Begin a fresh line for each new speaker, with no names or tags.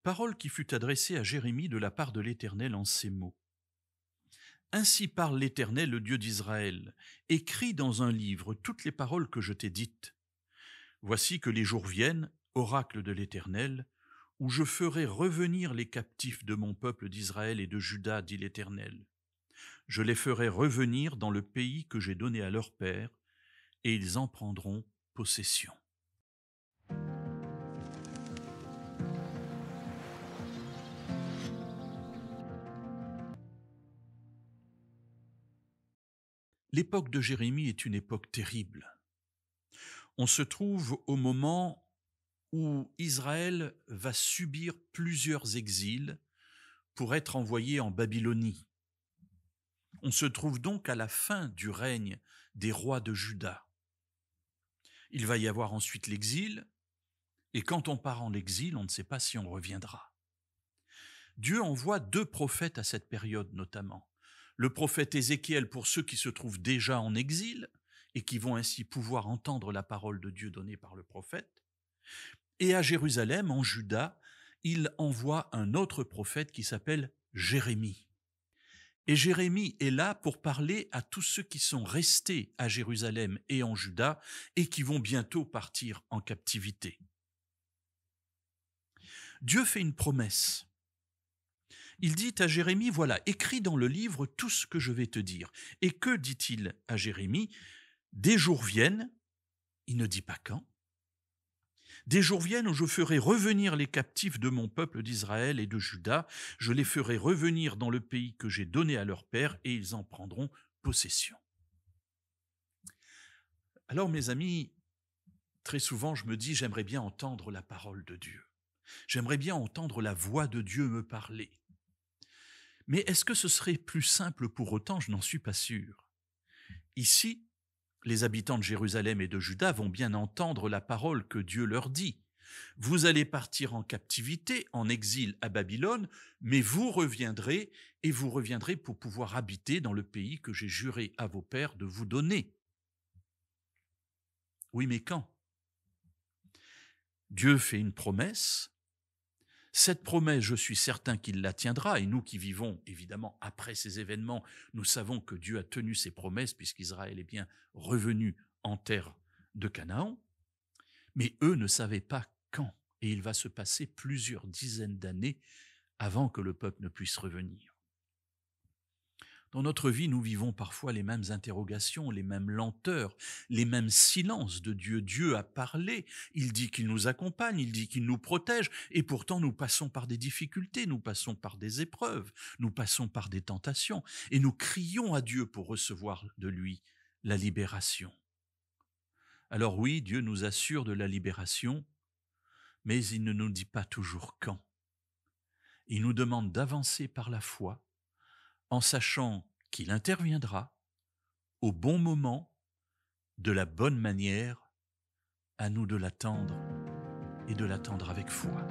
Parole qui fut adressée à Jérémie de la part de l'Éternel en ces mots. Ainsi parle l'Éternel, le Dieu d'Israël. Écris dans un livre toutes les paroles que je t'ai dites. Voici que les jours viennent, oracle de l'Éternel, où je ferai revenir les captifs de mon peuple d'Israël et de Juda, dit l'Éternel. Je les ferai revenir dans le pays que j'ai donné à leur père, et ils en prendront possession. L'époque de Jérémie est une époque terrible. On se trouve au moment où Israël va subir plusieurs exils pour être envoyé en Babylonie. On se trouve donc à la fin du règne des rois de Juda. Il va y avoir ensuite l'exil, et quand on part en exil, on ne sait pas si on reviendra. Dieu envoie 2 prophètes à cette période notamment. Le prophète Ézéchiel pour ceux qui se trouvent déjà en exil et qui vont ainsi pouvoir entendre la parole de Dieu donnée par le prophète. Et à Jérusalem, en Juda, il envoie un autre prophète qui s'appelle Jérémie. Et Jérémie est là pour parler à tous ceux qui sont restés à Jérusalem et en Juda et qui vont bientôt partir en captivité. Dieu fait une promesse. Il dit à Jérémie, voilà, écris dans le livre tout ce que je vais te dire. Et que dit-il à Jérémie? Des jours viennent, il ne dit pas quand, des jours viennent où je ferai revenir les captifs de mon peuple d'Israël et de Juda, je les ferai revenir dans le pays que j'ai donné à leur père et ils en prendront possession. Alors mes amis, très souvent je me dis j'aimerais bien entendre la parole de Dieu. J'aimerais bien entendre la voix de Dieu me parler. Mais est-ce que ce serait plus simple pour autant? Je n'en suis pas sûr. Ici, les habitants de Jérusalem et de Juda vont bien entendre la parole que Dieu leur dit. Vous allez partir en captivité, en exil à Babylone, mais vous reviendrez, et vous reviendrez pour pouvoir habiter dans le pays que j'ai juré à vos pères de vous donner. Oui, mais quand? Dieu fait une promesse. Cette promesse, je suis certain qu'il la tiendra, et nous qui vivons évidemment après ces événements, nous savons que Dieu a tenu ses promesses puisqu'Israël est bien revenu en terre de Canaan, mais eux ne savaient pas quand, et il va se passer plusieurs dizaines d'années avant que le peuple ne puisse revenir. Dans notre vie, nous vivons parfois les mêmes interrogations, les mêmes lenteurs, les mêmes silences de Dieu. Dieu a parlé, il dit qu'il nous accompagne, il dit qu'il nous protège, et pourtant nous passons par des difficultés, nous passons par des épreuves, nous passons par des tentations, et nous crions à Dieu pour recevoir de lui la libération. Alors oui, Dieu nous assure de la libération, mais il ne nous dit pas toujours quand. Il nous demande d'avancer par la foi, en sachant qu'il interviendra au bon moment, de la bonne manière, à nous de l'attendre et de l'attendre avec foi.